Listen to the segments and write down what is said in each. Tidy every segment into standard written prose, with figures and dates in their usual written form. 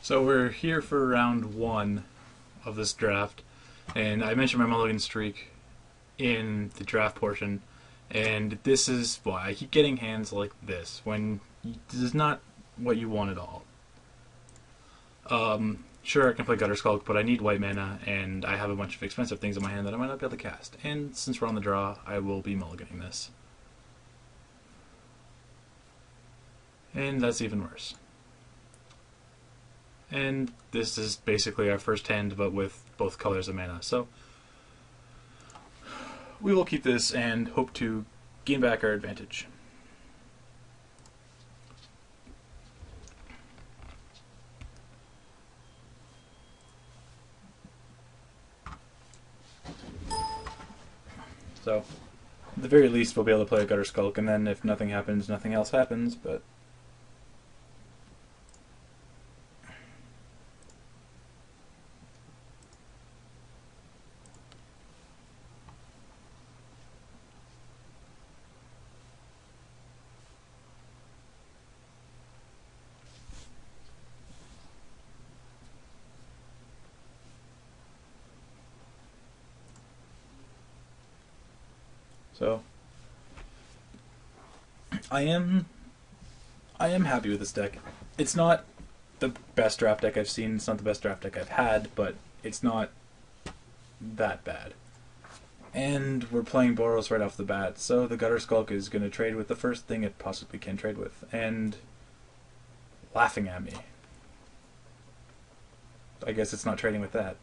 So we're here for round one of this draft, and I mentioned my mulligan streak in the draft portion, and this is why I keep getting hands like this when this is not what you want at all. Sure, I can play Gutter Skulk, but I need white mana, and I have a bunch of expensive things in my hand that I might not be able to cast. And since we're on the draw, I will be mulliganing this. And that's even worse. And this is basically our first hand, but with both colors of mana. So we will keep this and hope to gain back our advantage. So, at the very least, we'll be able to play a Gutter Skulk, and then if nothing happens, nothing else happens, but... So, I am happy with this deck. It's not the best draft deck I've seen. It's not the best draft deck I've had, but it's not that bad. And we're playing Boros right off the bat, so the Gutter Skulk is going to trade with the first thing it possibly can trade with, and laughing at me. I guess it's not trading with that.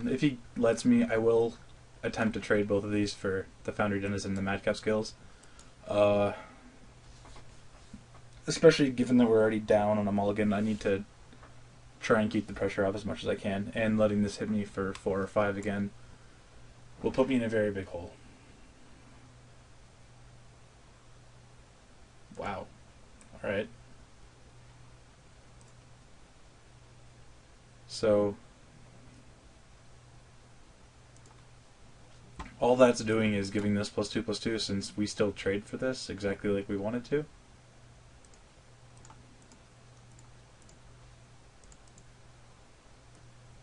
If he lets me, I will attempt to trade both of these for the Foundry Denizen and the Madcap skills. Especially given that we're already down on a mulligan, I need to try and keep the pressure off as much as I can, and letting this hit me for 4 or 5 again will put me in a very big hole. Wow. Alright. So... all that's doing is giving this +2/+2 since we still trade for this exactly like we wanted to.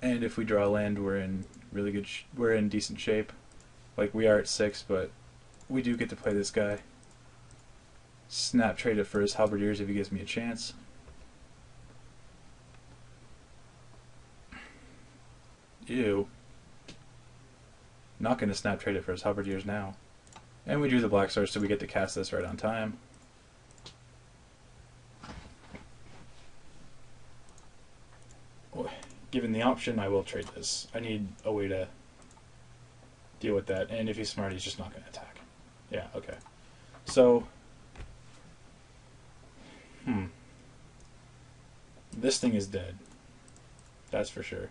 And if we draw land, we're in really good. We're in decent shape. Like we are at 6, but we do get to play this guy. Snap trade it for his Halberdiers if he gives me a chance. Ew. Not going to snap trade it for his Halberdiers now. And we drew the Black Source, so we get to cast this right on time. Given the option, I will trade this. I need a way to deal with that, and if he's smart, he's just not going to attack. Yeah, okay. So, this thing is dead. That's for sure.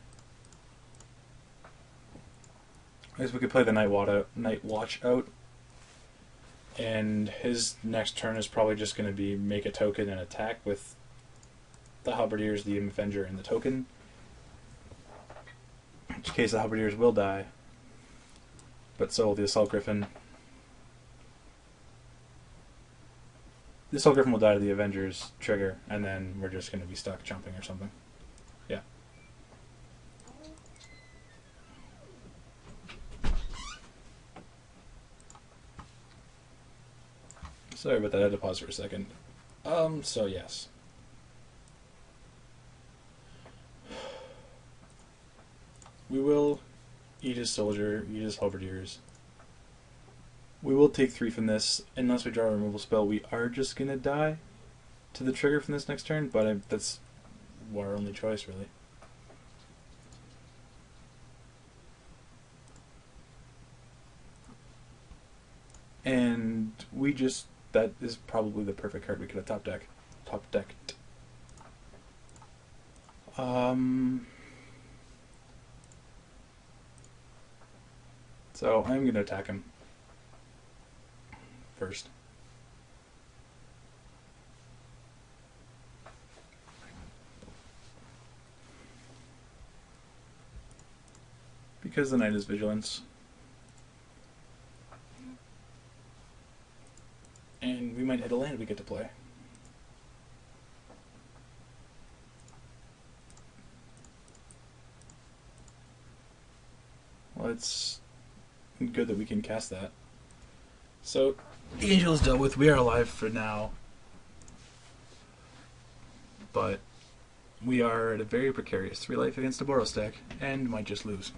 I guess we could play the Night Watch out, and his next turn is probably just going to be make a token and attack with the Halberdiers, the Avenger, and the token. In which case the Halberdiers will die, but so will the Assault Griffin. The Assault Griffin will die to the Avenger's trigger, and then we're just going to be stuck jumping or something. Yeah. Sorry about that, I had to pause for a second. So yes. We will eat his soldier, eat his halberdiers. We will take 3 from this. Unless we draw a removal spell, we are just going to die to the trigger from this next turn, but that's our only choice, really. And we just... that is probably the perfect card we could have top decked. So I'm going to attack him first. Because the knight is vigilance. And we might hit a land we get to play. Well, it's good that we can cast that. So, the angel is dealt with. We are alive for now. But we are at a very precarious 3 life against a Boros deck, and might just lose.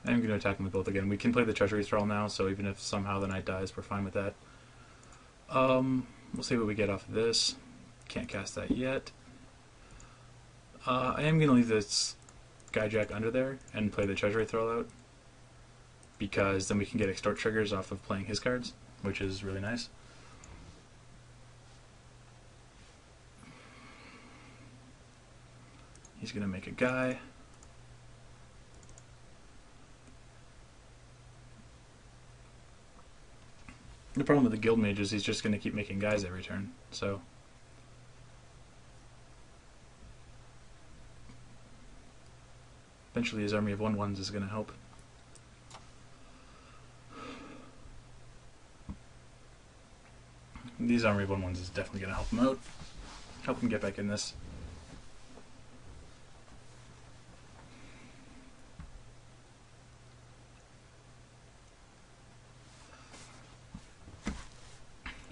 I'm going to attack them with both again. We can play the Treasury Thrall now, so even if somehow the knight dies, we're fine with that. We'll see what we get off of this. Can't cast that yet. I am going to leave this Skyjack under there and play the Treasury Thrall out, because then we can get extort triggers off of playing his cards, which is really nice. He's going to make a guy. The problem with the Guild Mage is he's just going to keep making guys every turn, so... Eventually his army of 1/1s is going to help. These army of 1/1s is definitely going to help him out. Help him get back in this.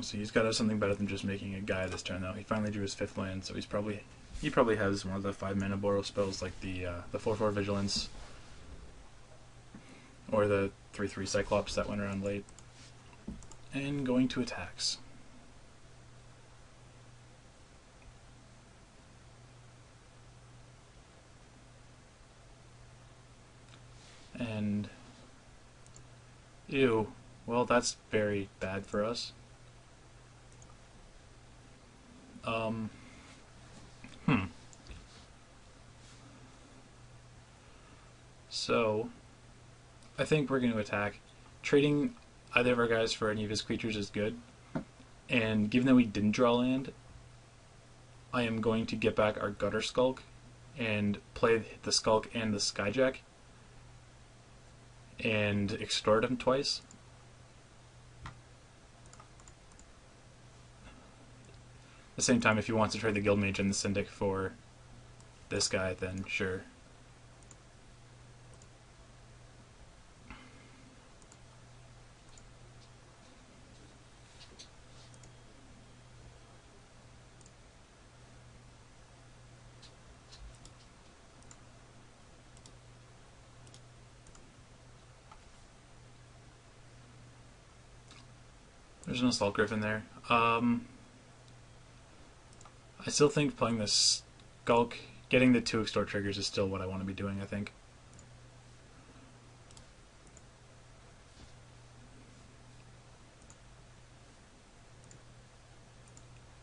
So he's got to have something better than just making a guy this turn, though. He finally drew his 5th land, so he probably has one of the 5-mana Boros spells, like the 4/4 Vigilance, or the 3/3 Cyclops that went around late. And going to attacks. And ew, well, that's very bad for us. So, I think we're going to attack. Trading either of our guys for any of his creatures is good. And given that we didn't draw land, I am going to get back our Gutter Skulk and play the Skulk and the Skyjack and extort him twice. At the same time, if he wants to trade the Guild Mage and the Syndic for this guy, then sure. There's an Assault Griffin there. I still think playing this Skulk, getting the 2 extort triggers is still what I want to be doing, I think.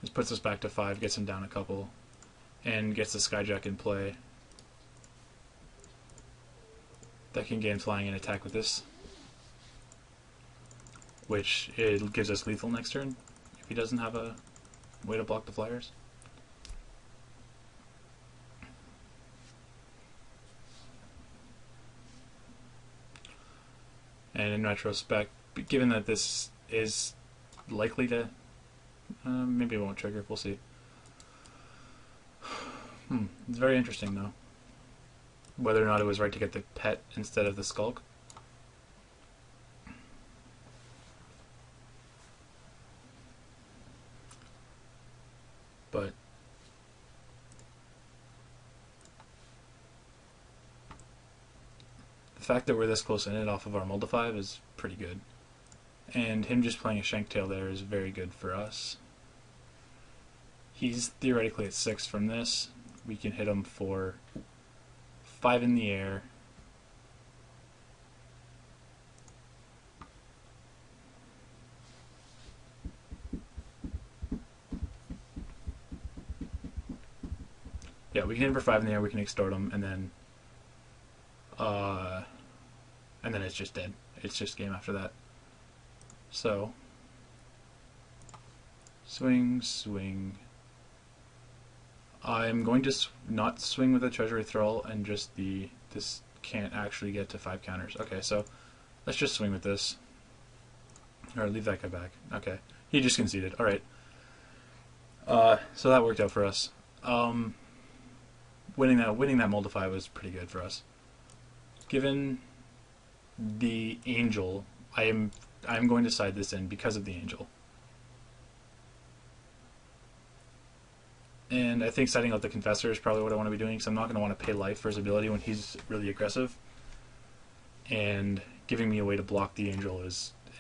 This puts us back to 5, gets him down a couple, and gets the Skyjack in play. That can gain flying and attack with this, which it gives us lethal next turn if he doesn't have a way to block the flyers. And in retrospect, given that this is likely to... maybe it won't trigger, we'll see. It's very interesting, though. Whether or not it was right to get the pet instead of the Skulk. But the fact that we're this close in it off of our Mold-A-5 is pretty good. And him just playing a Shanktail there is very good for us. He's theoretically at 6 from this, we can hit him for 5 in the air. Yeah, we can hit him for 5 in the air, we can extort him, and then it's just dead. It's just game after that. So, swing, swing. I'm going to not swing with the Treasury Thrall and just this can't actually get to 5 counters. Okay, so let's just swing with this. Or leave that guy back. Okay, he just conceded. Alright. So that worked out for us. Winning that Moldify was pretty good for us. Given the Angel, I'm going to side this in because of the Angel. And I think setting out the Confessor is probably what I want to be doing, because I'm not going to want to pay life for his ability when he's really aggressive. And giving me a way to block the Angel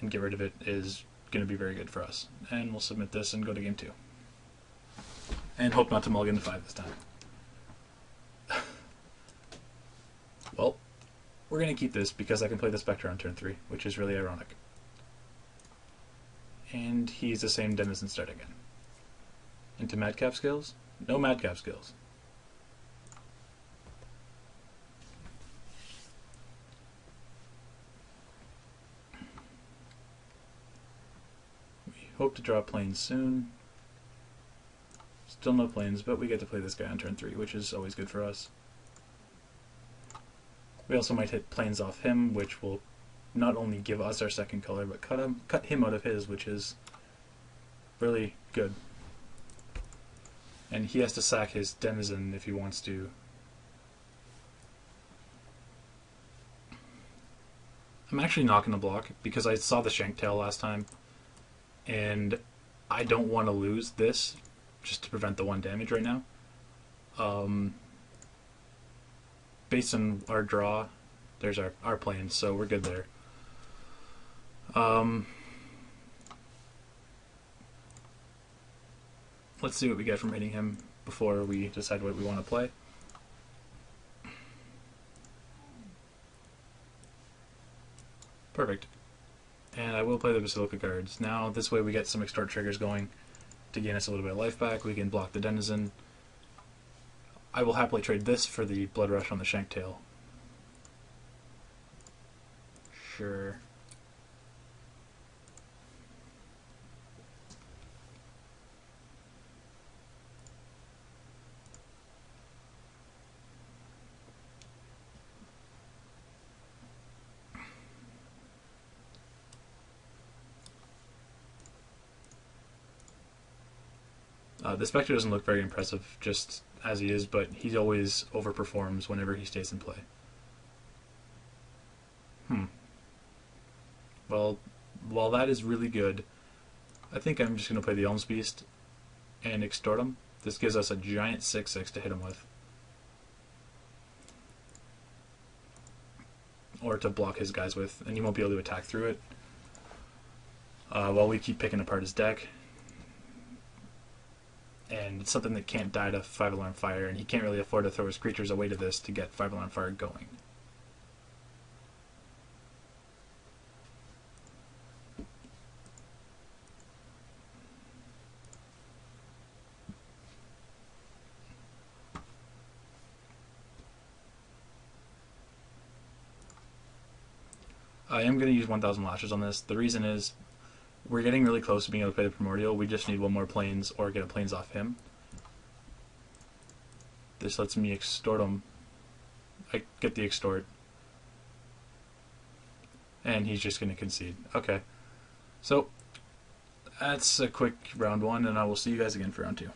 and get rid of it is going to be very good for us. And we'll submit this and go to game 2. And hope not to mulligan the 5 this time. Well, we're going to keep this because I can play the Spectre on turn 3, which is really ironic. And he's the same Denizen start again. Into Madcap skills? No Madcap skills. We hope to draw planes soon. Still no planes, but we get to play this guy on turn 3, which is always good for us. We also might hit planes off him, which will not only give us our second color, but cut him out of his, which is really good. And he has to sack his Denizen if he wants to. I'm actually not going to block because I saw the Shanktail last time, and I don't want to lose this just to prevent the 1 damage right now. Based on our draw, there's our planes, so we're good there. Let's see what we get from hitting him before we decide what we want to play. Perfect. And I will play the Basilica cards. Now, this way we get some extort triggers going to gain us a little bit of life back. We can block the Denizen. I will happily trade this for the Blood Rush on the Shanktail. Sure. The Spectre doesn't look very impressive just as he is, but he always overperforms whenever he stays in play. Well, while that is really good, I think I'm just going to play the Elms Beast and extort him. This gives us a giant 6/6 to hit him with. Or to block his guys with, and he won't be able to attack through it. While we keep picking apart his deck. And it's something that can't die to 5-alarm fire, and he can't really afford to throw his creatures away to this to get 5-alarm fire going. I am going to use 1,000 Lashes on this. The reason is we're getting really close to being able to play the Primordial. We just need 1 more planes or get a planes off him. This lets me extort him. I get the extort. And he's just going to concede. Okay. So, that's a quick round 1, and I will see you guys again for round 2.